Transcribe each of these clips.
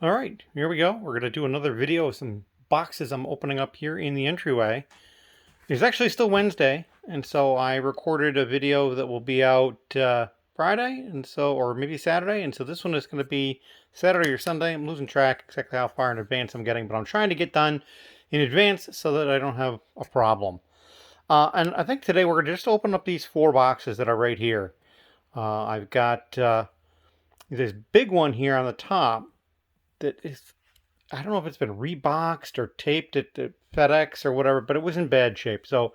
Alright, here we go. We're going to do another video of some boxes I'm opening up here in the entryway. It's actually still Wednesday, and so I recorded a video that will be out Friday, or maybe Saturday, and so this one is going to be Saturday or Sunday. I'm losing track exactly how far in advance I'm getting, but I'm trying to get done in advance so that I don't have a problem. And I think today we're going to just open up these 4 boxes that are right here. I've got this big one here on the top that is, I don't know if it's been reboxed or taped at the FedEx or whatever, but it was in bad shape. So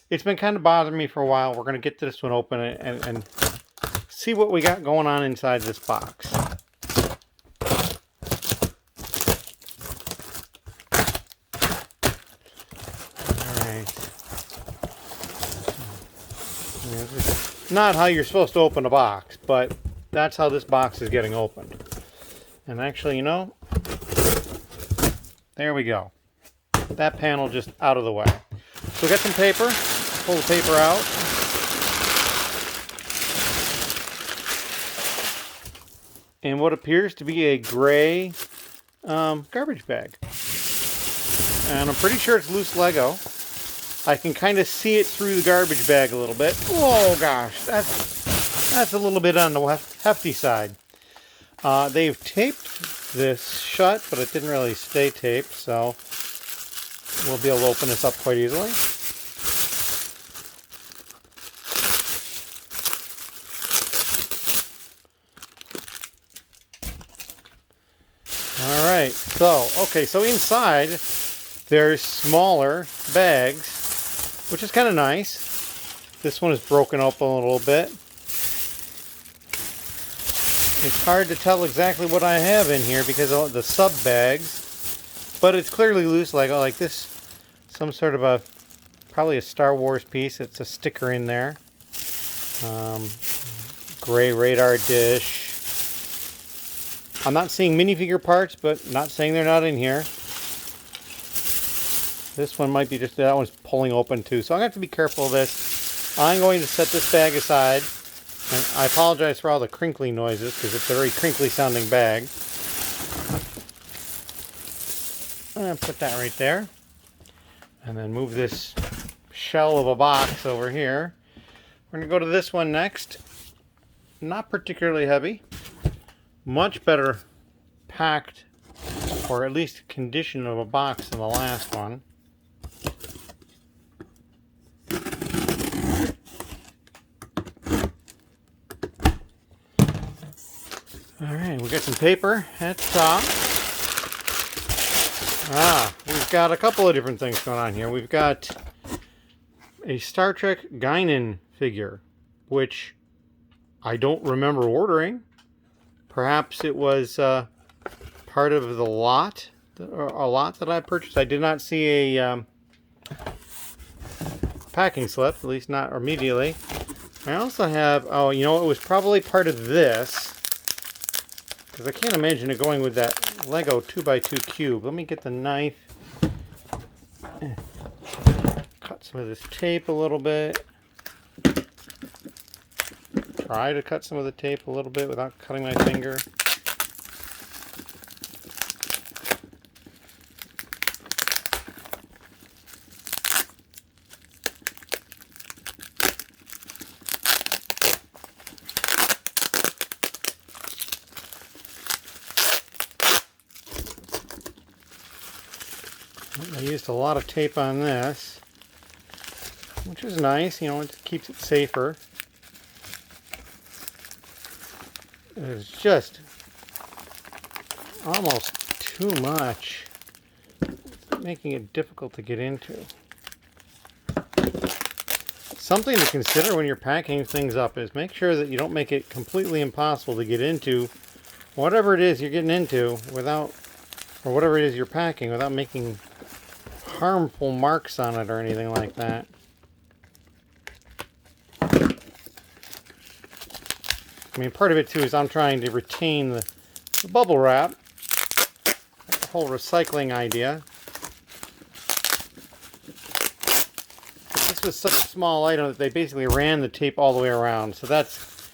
it's been kind of bothering me for a while. We're going to get this one open and see what we got going on inside this box. Alright. Not how you're supposed to open a box, but that's how this box is getting opened. And actually, you know, there we go. That panel just out of the way. So we got some paper. Pull the paper out. And what appears to be a gray garbage bag. And I'm pretty sure it's loose Lego. I can kind of see it through the garbage bag a little bit. Oh gosh, that's a little bit on the hefty side. They've taped this shut, but it didn't really stay taped, so we'll be able to open this up quite easily. Alright, so inside there's smaller bags, which is kind of nice. This one is broken up a little bit. It's hard to tell exactly what I have in here because of the sub bags, but it's clearly loose Lego, like this, some sort of probably a Star Wars piece. It's a sticker in there. Gray radar dish. I'm not seeing minifigure parts, but not saying they're not in here. This one might be just, that one's pulling open too, so I'm going to have to be careful of this. I'm going to set this bag aside. And I apologize for all the crinkly noises because it's a very crinkly sounding bag. I'm going to put that right there. And then move this shell of a box over here. We're going to go to this one next. Not particularly heavy. Much better packed, or at least condition of a box than the last one. Alright, we got some paper at the top. We've got a couple of different things going on here. We've got a Star Trek Guinan figure, which I don't remember ordering. Perhaps it was part of the lot, or a lot that I purchased. I did not see a packing slip, at least not immediately. I also have, oh, you know, it was probably part of this. Because I can't imagine it going with that Lego 2x2 cube. Let me get the knife. Cut some of this tape a little bit. Try to cut some of the tape a little bit without cutting my finger. I used a lot of tape on this, which is nice, you know, it keeps it safer. It's just almost too much, making it difficult to get into. Something to consider when you're packing things up is make sure that you don't make it completely impossible to get into whatever it is you're getting into without, or whatever it is you're packing, without making harmful marks on it or anything like that. I mean, part of it too is I'm trying to retain the bubble wrap, the whole recycling idea. But this was such a small item that they basically ran the tape all the way around, so that's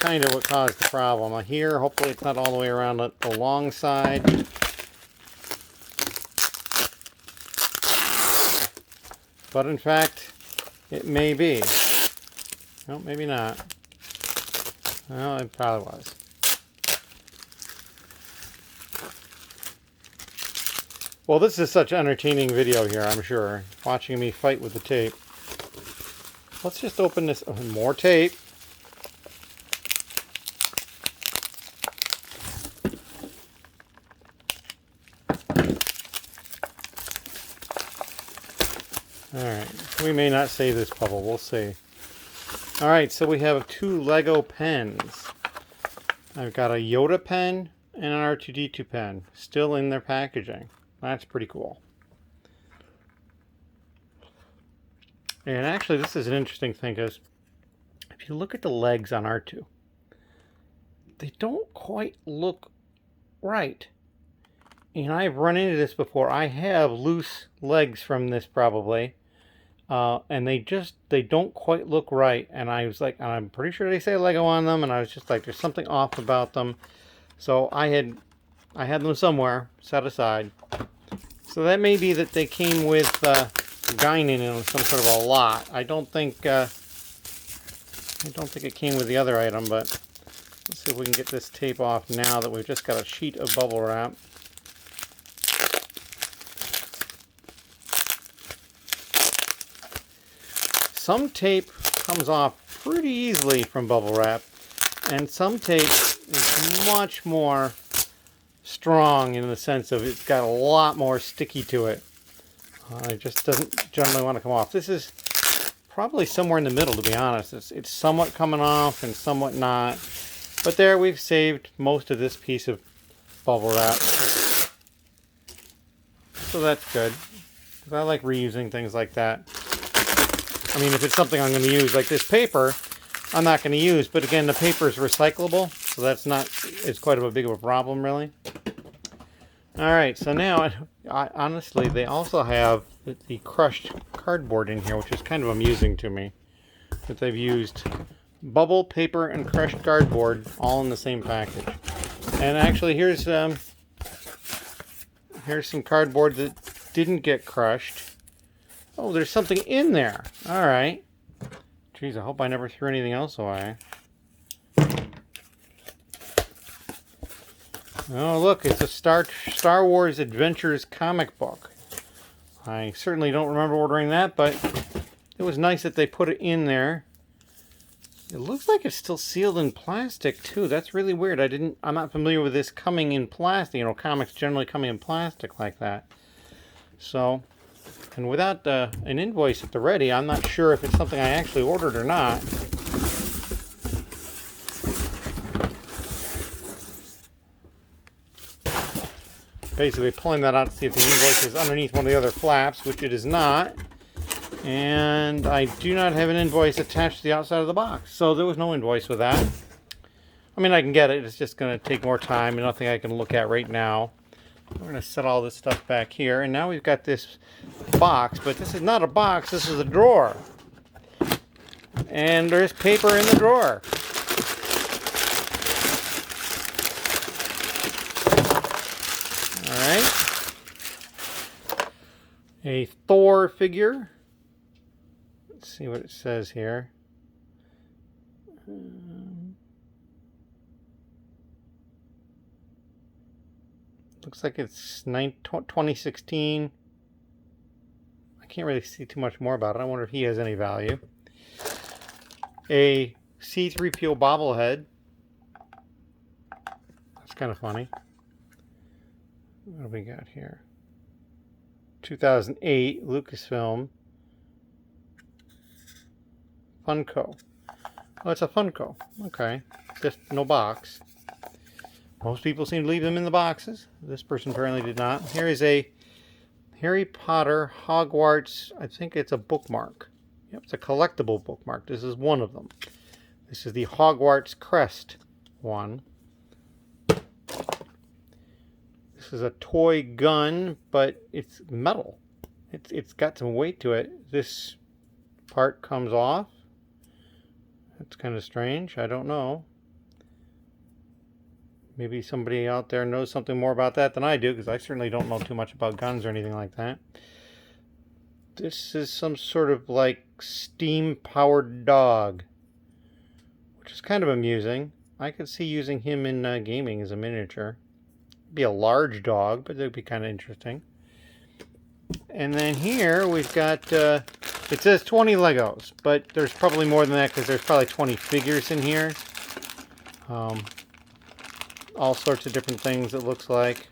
kind of what caused the problem. Here, hopefully it's not all the way around the long side. But in fact, it may be. No, maybe not. Well, it probably was. Well, this is such an entertaining video here, I'm sure. Watching me fight with the tape. Let's just open this. Oh, more tape. Alright, we may not save this bubble, we'll see. Alright, so we have 2 Lego pens. I've got a Yoda pen and an R2d2 pen, still in their packaging. That's pretty cool. And actually, this is an interesting thing, because if you look at the legs on R2, they don't quite look right. And I've run into this before. I have loose legs from this probably. And they don't quite look right. And I was like, I'm pretty sure they say Lego on them. And I was just like, there's something off about them. So I had them somewhere set aside. So that may be that they came with Guinan in some sort of a lot. I don't think it came with the other item, but let's see if we can get this tape off now that we've just got a sheet of bubble wrap. Some tape comes off pretty easily from bubble wrap, and some tape is much more strong in the sense of it's got a lot more sticky to it. It just doesn't generally want to come off. This is probably somewhere in the middle, to be honest. It's somewhat coming off and somewhat not. But there, we've saved most of this piece of bubble wrap. So that's good. I like reusing things like that. I mean, if it's something I'm going to use, like this paper, I'm not going to use. But again, the paper is recyclable, so that's not, it's quite a big of a problem, really. Alright, so now, honestly, they also have the crushed cardboard in here, which is kind of amusing to me. That they've used bubble, paper, and crushed cardboard all in the same package. And actually, here's some cardboard that didn't get crushed. Oh, there's something in there. Alright. Jeez, I hope I never threw anything else away. Oh, look, it's a Star Wars Adventures comic book. I certainly don't remember ordering that, but it was nice that they put it in there. It looks like it's still sealed in plastic, too. That's really weird. I'm not familiar with this coming in plastic. You know, comics generally coming in plastic like that. So, and without an invoice at the ready, I'm not sure if it's something I actually ordered or not. Basically pulling that out to see if the invoice is underneath one of the other flaps, which it is not. And I do not have an invoice attached to the outside of the box. So there was no invoice with that. I mean, I can get it. It's just going to take more time and nothing I can look at right now. We're going to set all this stuff back here. And now we've got this box. But this is not a box. This is a drawer. And there's paper in the drawer. Alright. A Thor figure. Let's see what it says here. Looks like it's 2016. I can't really see too much more about it. I wonder if he has any value. A C-3PO bobblehead. That's kind of funny. What do we got here? 2008 Lucasfilm. Funko. Oh, it's a Funko. Okay. Just no box. Most people seem to leave them in the boxes. This person apparently did not. Here is a Harry Potter Hogwarts. I think it's a bookmark. Yep, it's a collectible bookmark. This is one of them. This is the Hogwarts Crest one. This is a toy gun, but it's metal. It's got some weight to it. This part comes off. That's kind of strange. I don't know. Maybe somebody out there knows something more about that than I do, because I certainly don't know too much about guns or anything like that. This is some sort of like steam-powered dog, which is kind of amusing. I could see using him in gaming as a miniature. It'd be a large dog, but it'd be kind of interesting. And then here we've got, it says 20 Legos, but there's probably more than that because there's probably 20 figures in here. All sorts of different things, it looks like.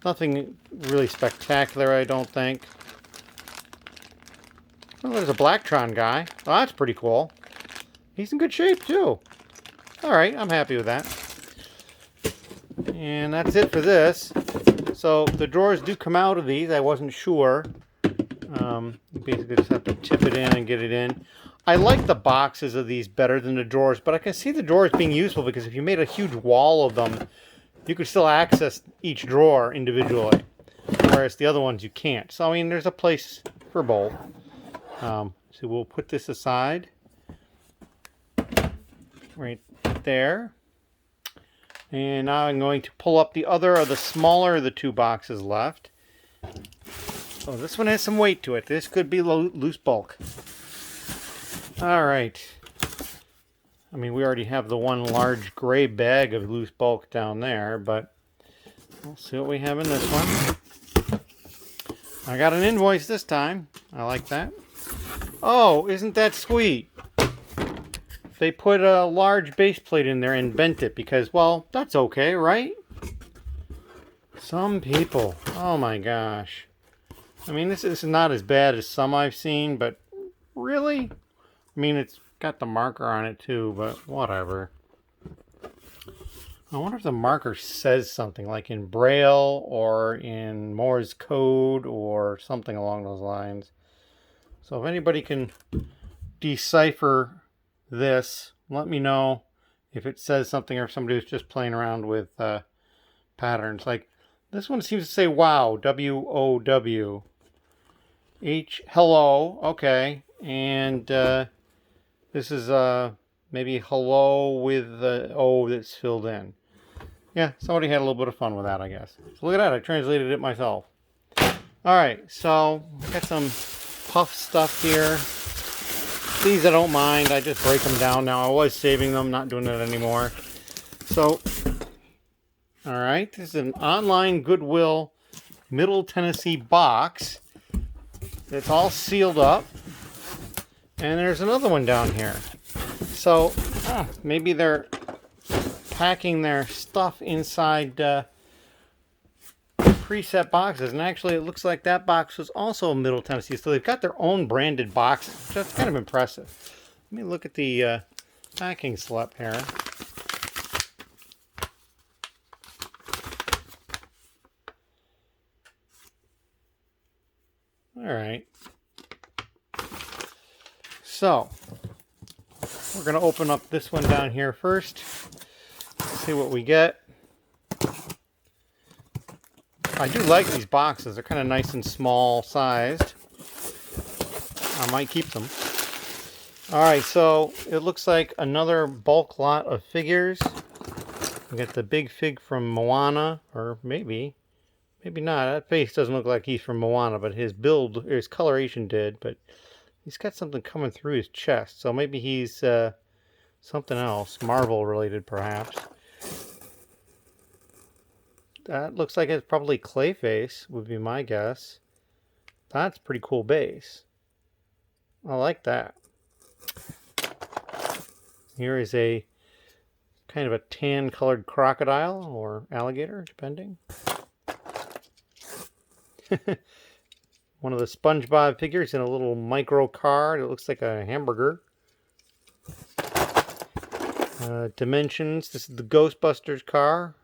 Nothing really spectacular, I don't think. Oh, there's a Blacktron guy. Oh, that's pretty cool. He's in good shape, too. Alright, I'm happy with that. And that's it for this. So, the drawers do come out of these. I wasn't sure. You basically just have to tip it in and get it in. I like the boxes of these better than the drawers, but I can see the drawers being useful because if you made a huge wall of them, you could still access each drawer individually, whereas the other ones you can't. So, I mean, there's a place for both. So we'll put this aside right there. And now I'm going to pull up the other of the smaller of the two boxes left. Oh, this one has some weight to it. This could be loose bulk. Alright. I mean, we already have the one large gray bag of loose bulk down there, but we'll see what we have in this one. I got an invoice this time. I like that. Oh, isn't that sweet? They put a large base plate in there and bent it because, well, that's okay, right? Some people. Oh my gosh. I mean, this is not as bad as some I've seen, but really? I mean, it's got the marker on it too, but whatever. I wonder if the marker says something, like in Braille or in Morse code or something along those lines. So if anybody can decipher this, let me know if it says something or if somebody was just playing around with patterns. Like this one seems to say wow, W-O-W. H, hello, okay. And this is maybe hello with the O that's filled in. Yeah, somebody had a little bit of fun with that, I guess. So look at that, I translated it myself. Alright, so got some puff stuff here. These I don't mind, I just break them down now. I was saving them, not doing it anymore. So, alright, this is an online Goodwill Middle Tennessee box. It's all sealed up. And there's another one down here. So, maybe they're packing their stuff inside preset boxes. And actually, it looks like that box was also Middle Tennessee. So they've got their own branded boxes. That's kind of impressive. Let me look at the packing slip here. Alright. So, we're going to open up this one down here first. See what we get. I do like these boxes. They're kind of nice and small sized. I might keep them. Alright, so it looks like another bulk lot of figures. We got the big fig from Moana, or maybe not. That face doesn't look like he's from Moana, but his build, his coloration did, but he's got something coming through his chest, so maybe he's something else, Marvel related perhaps. That looks like it's probably Clayface, would be my guess. That's a pretty cool base. I like that. Here is a kind of a tan colored crocodile or alligator, depending. One of the SpongeBob figures in a little micro card. It looks like a hamburger. Dimensions. This is the Ghostbusters car.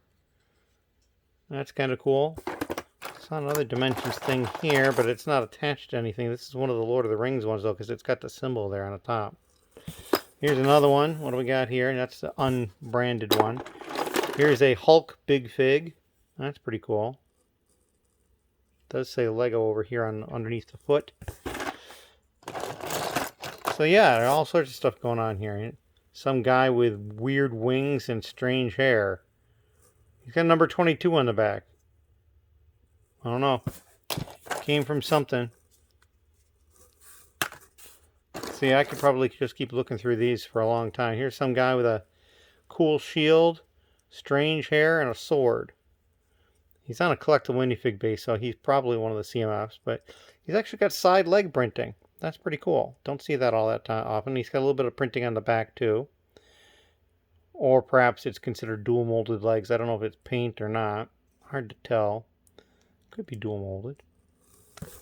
That's kind of cool. Saw another Dimensions thing here, but it's not attached to anything. This is one of the Lord of the Rings ones, though, because it's got the symbol there on the top. Here's another one. What do we got here? That's the unbranded one. Here's a Hulk Big Fig. That's pretty cool. Does say Lego over here on underneath the foot. So yeah, there are all sorts of stuff going on here. Some guy with weird wings and strange hair. He's got number 22 on the back. I don't know. Came from something. See, I could probably just keep looking through these for a long time. Here's some guy with a cool shield, strange hair, and a sword. He's on a collectible minifig base, so he's probably one of the CMFs, but he's actually got side leg printing. That's pretty cool. Don't see that all that often. He's got a little bit of printing on the back, too. Or perhaps it's considered dual molded legs. I don't know if it's paint or not. Hard to tell. Could be dual molded.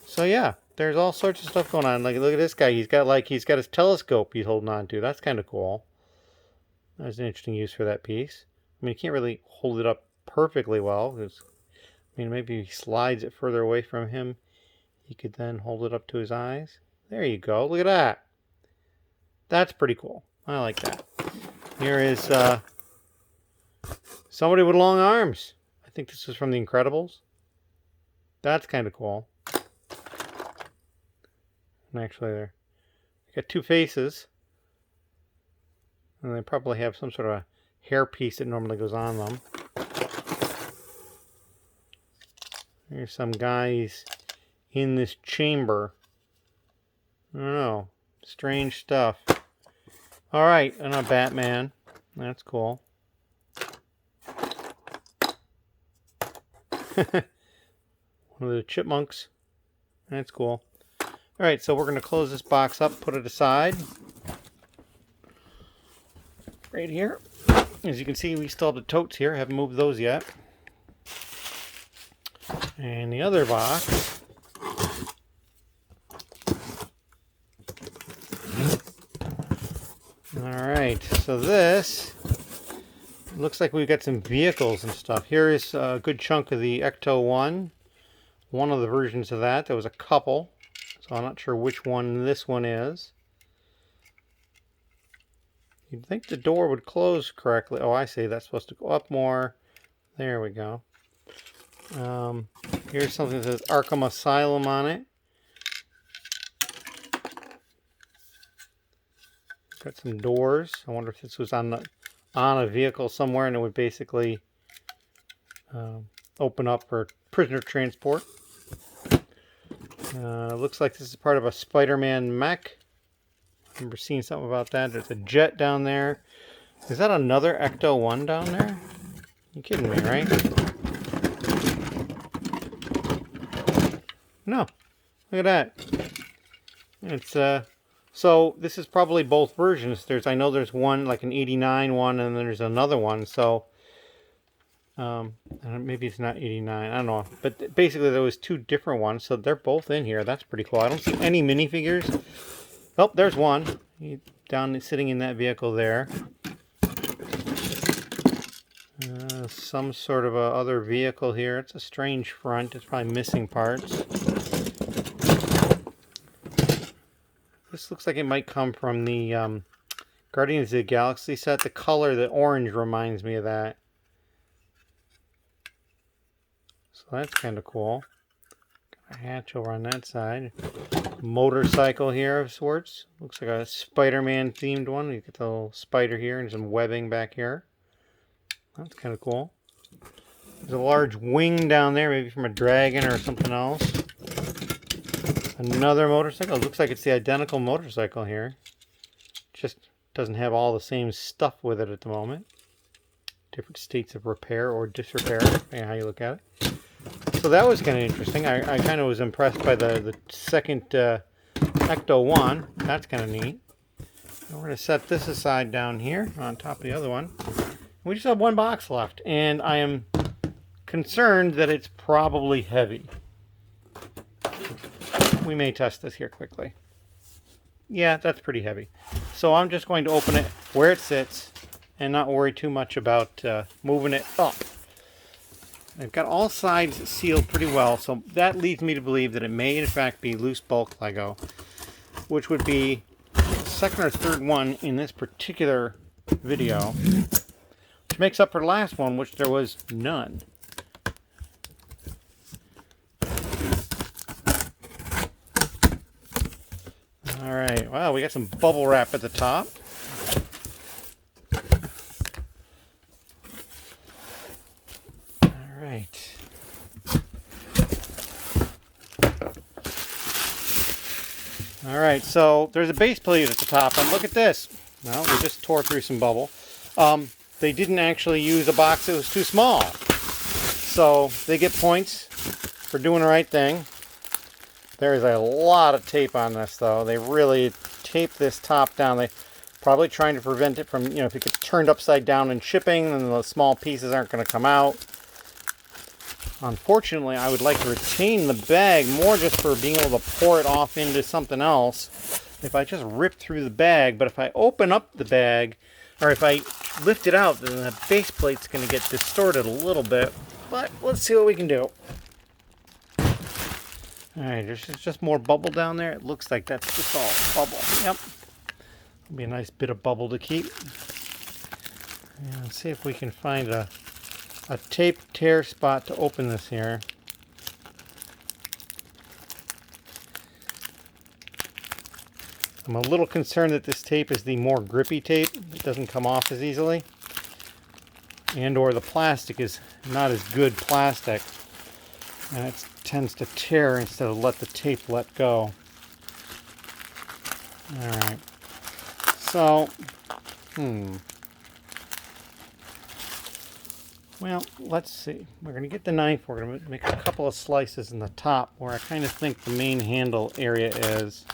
So yeah, there's all sorts of stuff going on. Like, look at this guy. He's got his telescope he's holding on to. That's kind of cool. That's an interesting use for that piece. I mean, you can't really hold it up perfectly well, because, I mean, maybe if he slides it further away from him, he could then hold it up to his eyes. There you go. Look at that. That's pretty cool. I like that. Here is somebody with long arms. I think this is from The Incredibles. That's kind of cool. And actually, they got two faces. And they probably have some sort of a hair piece that normally goes on them. Here's some guys in this chamber. I don't know. Strange stuff. Alright, and a Batman. That's cool. One of the chipmunks. That's cool. Alright, so we're going to close this box up, put it aside. Right here. As you can see, we still have the totes here. Haven't moved those yet. And the other box. Alright, so this looks like we've got some vehicles and stuff. Here is a good chunk of the Ecto-1. One of the versions of that. There was a couple. So I'm not sure which one this one is. You'd think the door would close correctly. Oh, I see. That's supposed to go up more. There we go. Here's something that says Arkham Asylum on it. Got some doors. I wonder if this was on a vehicle somewhere and it would basically open up for prisoner transport. Looks like this is part of a Spider-Man mech. I remember seeing something about that. There's a jet down there. Is that another Ecto-1 down there? You're kidding me, right? No. Look at that. It's so this is probably both versions. I know there's one like an 89 one and then there's another one. So maybe it's not 89. I don't know. But basically there was two different ones. So they're both in here. That's pretty cool. I don't see any minifigures. Oh, there's one. He's down sitting in that vehicle there. Some sort of a other vehicle here. It's a strange front. It's probably missing parts. This looks like it might come from the Guardians of the Galaxy set. The color, the orange, reminds me of that. So that's kind of cool. Got a hatch over on that side. Motorcycle here of sorts. Looks like a Spider-Man themed one. You get the little spider here and some webbing back here. That's kind of cool. There's a large wing down there, maybe from a dragon or something else. Another motorcycle. It looks like it's the identical motorcycle here. Just doesn't have all the same stuff with it at the moment. Different states of repair or disrepair, depending on how you look at it. So that was kind of interesting. I kind of was impressed by the second Ecto-1. That's kind of neat. And we're going to set this aside down here on top of the other one. We just have one box left, and I am concerned that it's probably heavy. We may test this here quickly. Yeah, that's pretty heavy. So I'm just going to open it where it sits and not worry too much about moving it up. I've got all sides sealed pretty well, so that leads me to believe that it may in fact be loose bulk Lego, which would be the second or third one in this particular video, which makes up for the last one, which there was none. Alright, wow, we got some bubble wrap at the top. Alright, so there's a base plate at the top, and look at this. Well, we just tore through some bubble. They didn't actually use a box that was too small. So they get points for doing the right thing. There's a lot of tape on this, though. They really taped this top down. They probably trying to prevent it from, if it gets turned upside down in shipping, then the small pieces aren't going to come out. Unfortunately, I would like to retain the bag more just for being able to pour it off into something else. If I just rip through the bag, but if I open up the bag, or if I lift it out, then the base plate's going to get distorted a little bit. But let's see what we can do. Alright, there's just more bubble down there. It looks like that's just all bubble. Yep. It'll be a nice bit of bubble to keep. And let's see if we can find a tape tear spot to open this here. I'm a little concerned that this tape is the more grippy tape. It doesn't come off as easily. And or the plastic is not as good plastic. And it tends to tear instead of let the tape let go. Alright. So, well, let's see. We're going to get the knife. We're going to make a couple of slices in the top where I kind of think the main handle area is.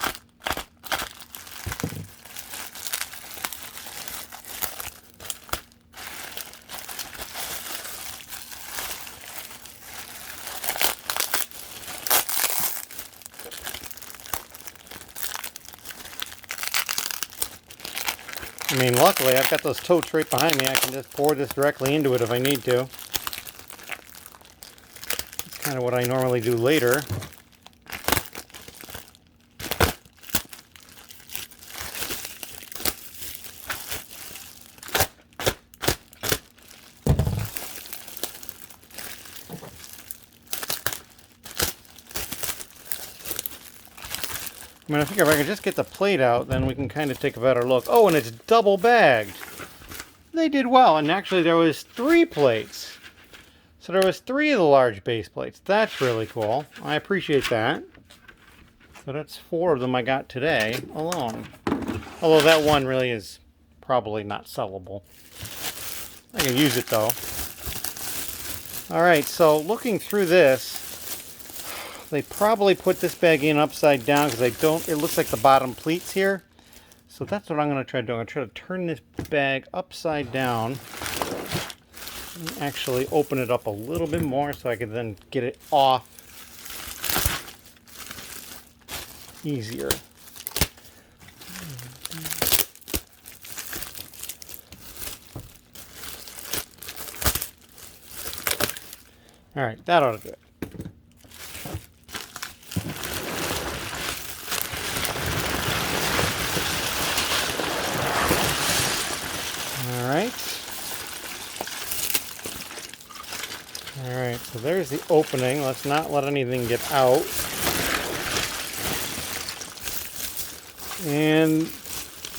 I mean, luckily, I've got those totes right behind me. I can just pour this directly into it if I need to. That's kind of what I normally do later. I mean, I figure if I can just get the plate out, then we can kind of take a better look. Oh, and it's double bagged. They did well, and actually there was 3 plates. So there was 3 of the large base plates. That's really cool. I appreciate that. So that's 4 of them I got today alone. Although that one really is probably not sellable. I can use it though. Alright, so looking through this, they probably put this bag in upside down because it looks like the bottom pleats here. So that's what I'm going to try to do. I'm going to try to turn this bag upside down and actually open it up a little bit more so I can then get it off easier. All right, that ought to do it. Alright, so there's the opening. Let's not let anything get out. And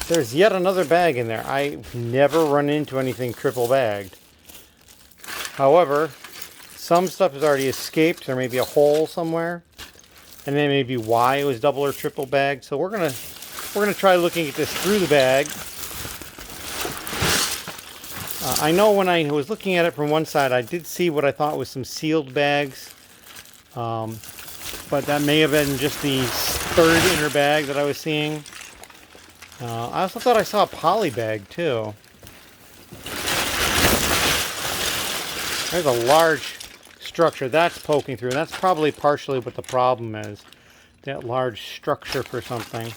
there's yet another bag in there. I've never run into anything triple bagged. However, some stuff has already escaped. There may be a hole somewhere. And that may be why it was double or triple bagged. So we're gonna try looking at this through the bag. I know when I was looking at it from one side, I did see what I thought was some sealed bags. But that may have been just the third inner bag that I was seeing. I also thought I saw a poly bag too. There's a large structure that's poking through. That's probably partially what the problem is. That large structure for something.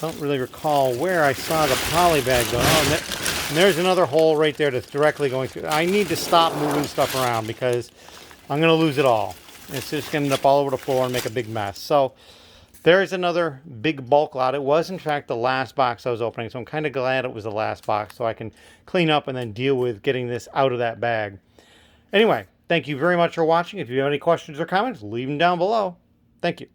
Don't really recall where I saw the poly bag go. Oh, and there's another hole right there that's directly going through. I need to stop moving stuff around because I'm going to lose it all. It's just going to end up all over the floor and make a big mess. So there's another big bulk lot. It was, in fact, the last box I was opening. So I'm kind of glad it was the last box so I can clean up and then deal with getting this out of that bag. Anyway, thank you very much for watching. If you have any questions or comments, leave them down below. Thank you.